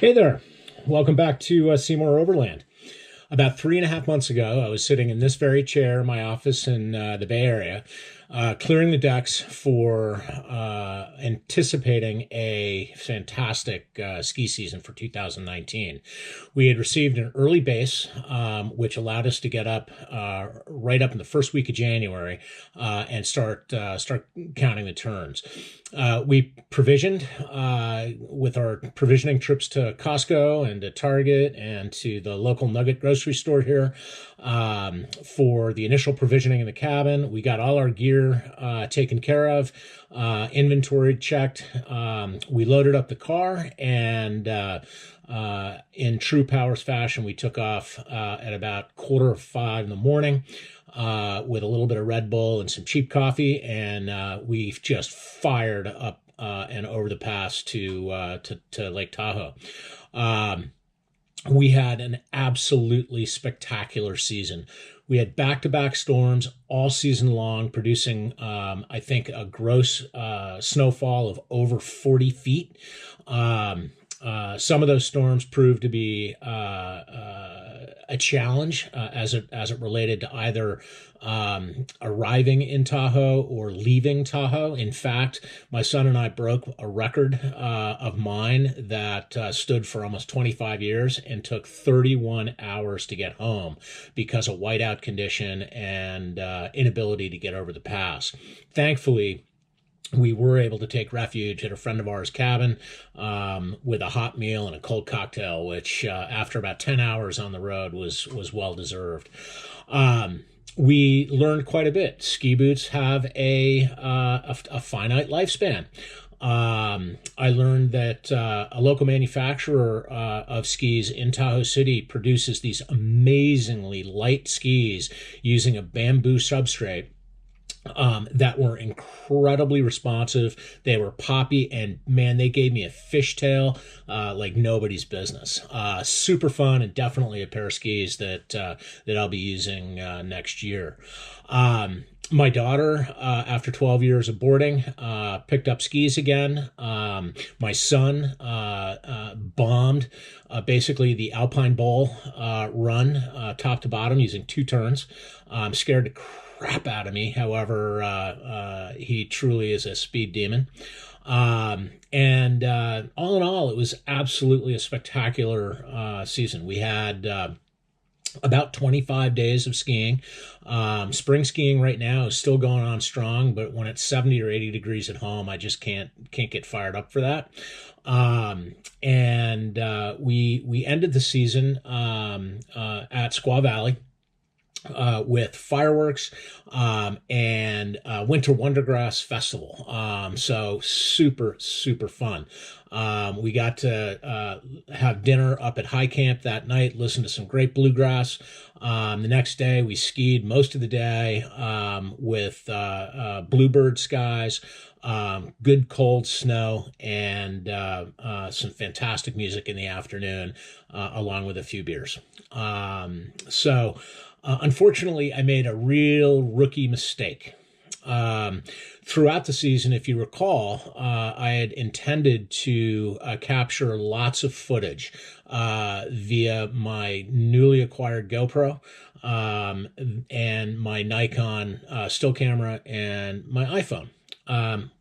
Hey there. Welcome back to Seymour Overland. About 3.5 months ago, I was sitting in this very chair in my office in the Bay Area, clearing the decks for anticipating a fantastic ski season for 2019. We had received an early base, which allowed us to get up right up in the first week of January and start counting the turns. We provisioned with our provisioning trips to Costco and to Target and to the local Nugget grocery store here for the initial provisioning in the cabin. We got all our gear taken care of, inventory checked. We loaded up the car, and in true Powers fashion, we took off at about 4:45 in the morning. With a little bit of Red Bull and some cheap coffee, and we just fired up and over the pass to Lake Tahoe. We had an absolutely spectacular season. We had back-to-back storms all season long, producing, I think, a gross snowfall of over 40 feet. Some of those storms proved to be a challenge as it related to either arriving in Tahoe or leaving Tahoe. In fact, my son and I broke a record of mine that stood for almost 25 years and took 31 hours to get home because of whiteout condition and inability to get over the pass. Thankfully, we were able to take refuge at a friend of ours' cabin with a hot meal and a cold cocktail, which after about 10 hours on the road was well deserved. We learned quite a bit. Ski boots have a finite lifespan. I learned that a local manufacturer of skis in Tahoe City produces these amazingly light skis using a bamboo substrate that were incredibly responsive. They were poppy, and man, they gave me a fishtail like nobody's business. Super fun, and definitely a pair of skis that I'll be using next year. My daughter, after 12 years of boarding, picked up skis again. My son bombed basically the Alpine Bowl run top to bottom using 2 turns. Scared the crap out of me. However, he truly is a speed demon. And all in all, it was absolutely a spectacular season. We had about 25 days of skiing. Spring skiing right now is still going on strong, but when it's 70 or 80 degrees at home, I just can't get fired up for that. And we ended the season at Squaw Valley with fireworks and Winter Wondergrass Festival. So super, super fun. We got to have dinner up at High Camp that night, listen to some great bluegrass. The next day, we skied most of the day with bluebird skies, good cold snow, and some fantastic music in the afternoon, along with a few beers. Unfortunately, I made a real rookie mistake. Throughout the season, if you recall, I had intended to capture lots of footage via my newly acquired GoPro and my Nikon still camera and my iPhone.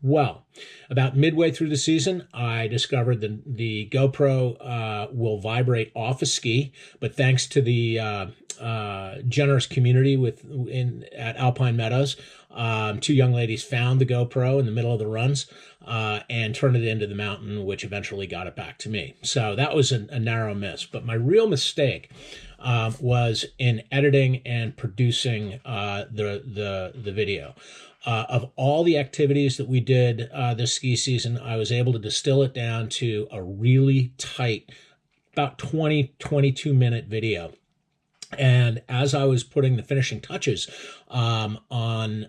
Well, about midway through the season, I discovered the GoPro will vibrate off a ski, but thanks to the generous community at Alpine Meadows, 2 young ladies found the GoPro in the middle of the runs and turned it into the mountain, which eventually got it back to me. So that was a narrow miss. But my real mistake was in editing and producing the video. Of all the activities that we did this ski season, I was able to distill it down to a really tight, about 22 minute video. And as I was putting the finishing touches on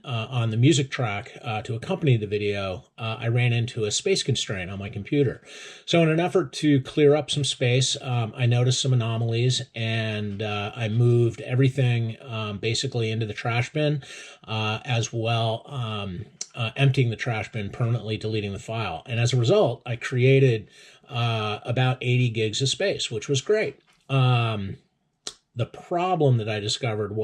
the music track to accompany the video, I ran into a space constraint on my computer. So in an effort to clear up some space, I noticed some anomalies, and I moved everything basically into the trash bin, as well emptying the trash bin, permanently deleting the file. And as a result, I created about 80 gigs of space, which was great. The problem that I discovered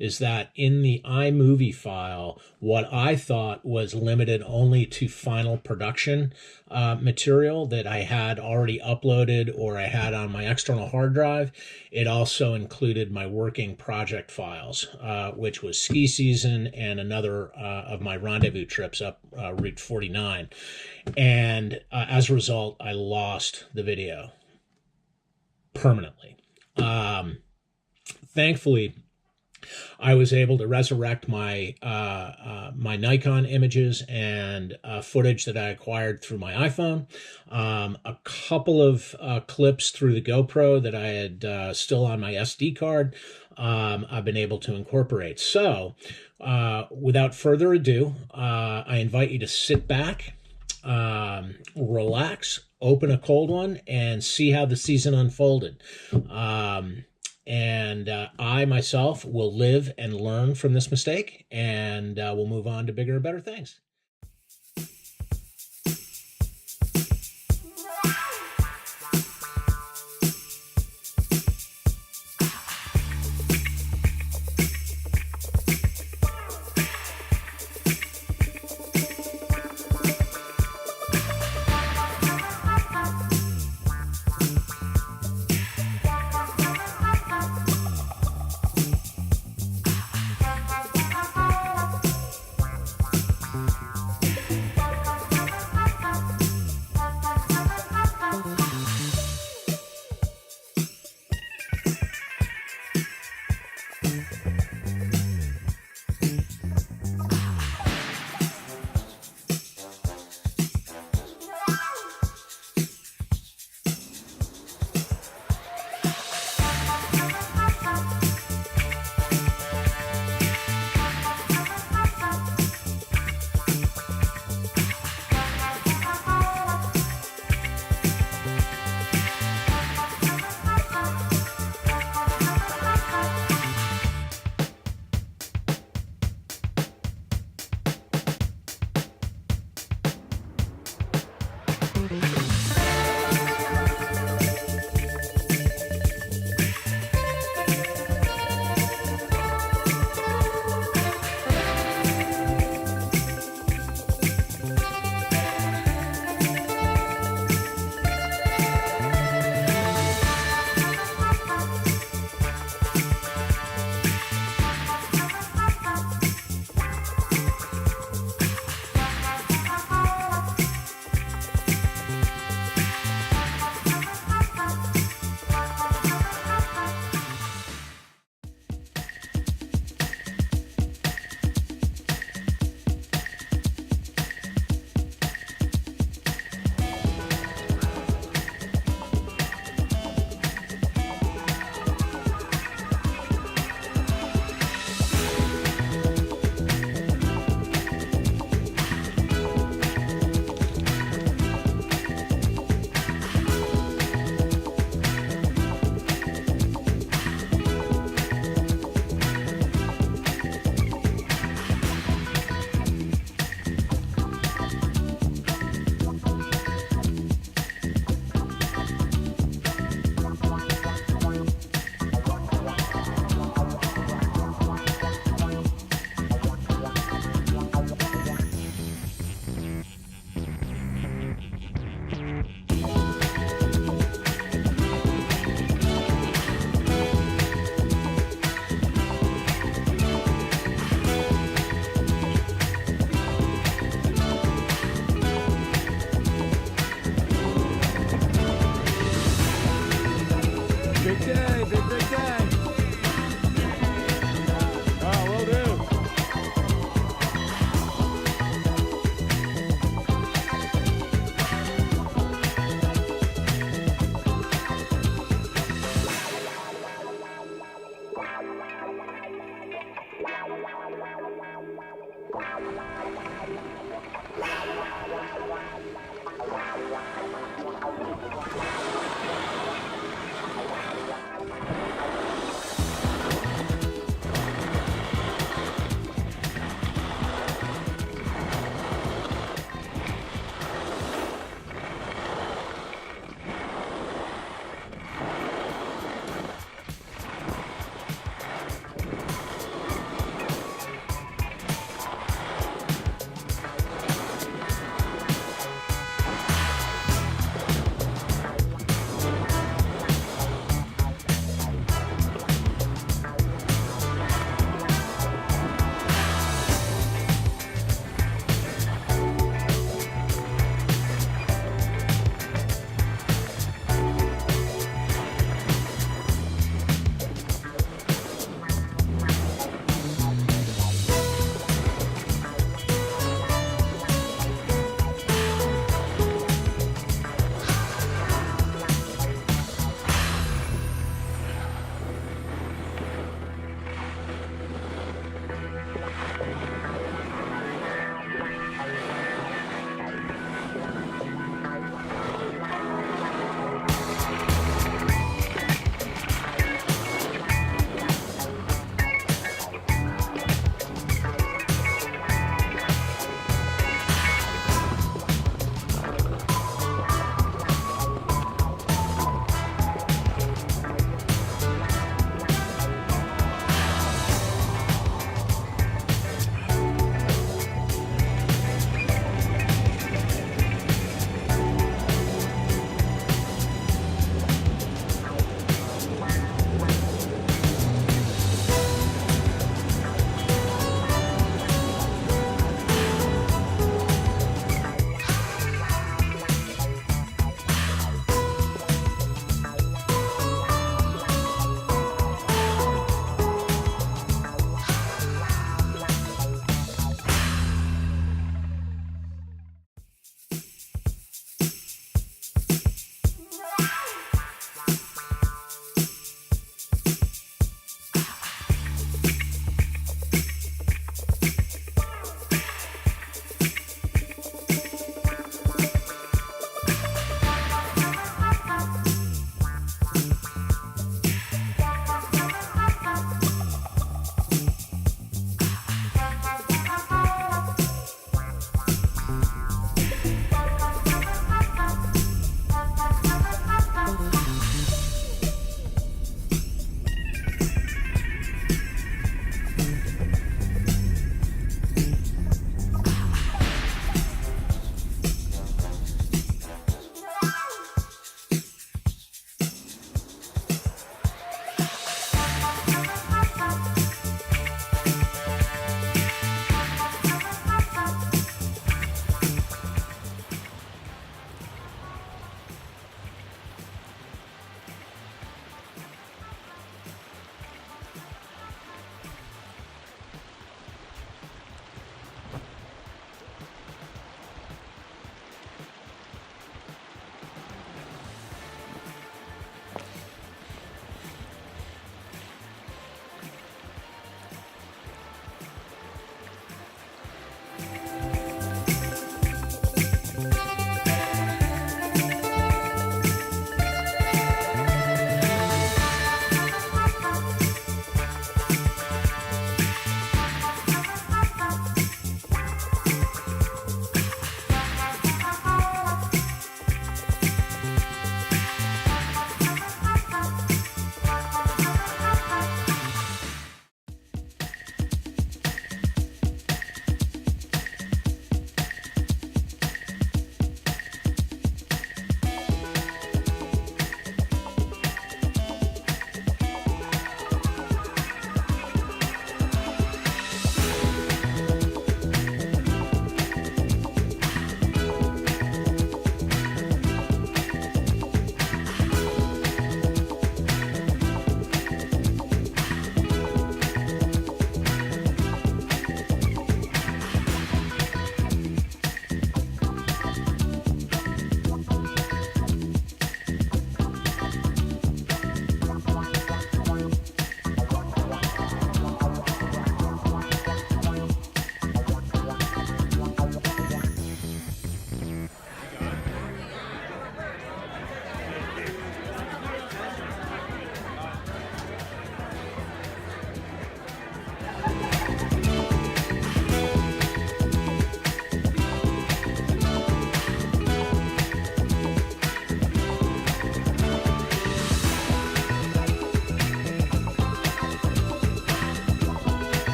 is that in the iMovie file, what I thought was limited only to final production material that I had already uploaded or I had on my external hard drive, it also included my working project files, which was ski season and another of my rendezvous trips up Route 49. And as a result, I lost the video permanently. Thankfully, I was able to resurrect my my Nikon images and footage that I acquired through my iPhone, a couple of clips through the GoPro that I had still on my SD card. I've been able to incorporate. So, without further ado, I invite you to sit back, relax, open a cold one, and see how the season unfolded. And I myself will live and learn from this mistake, and we'll move on to bigger and better things.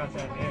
about that.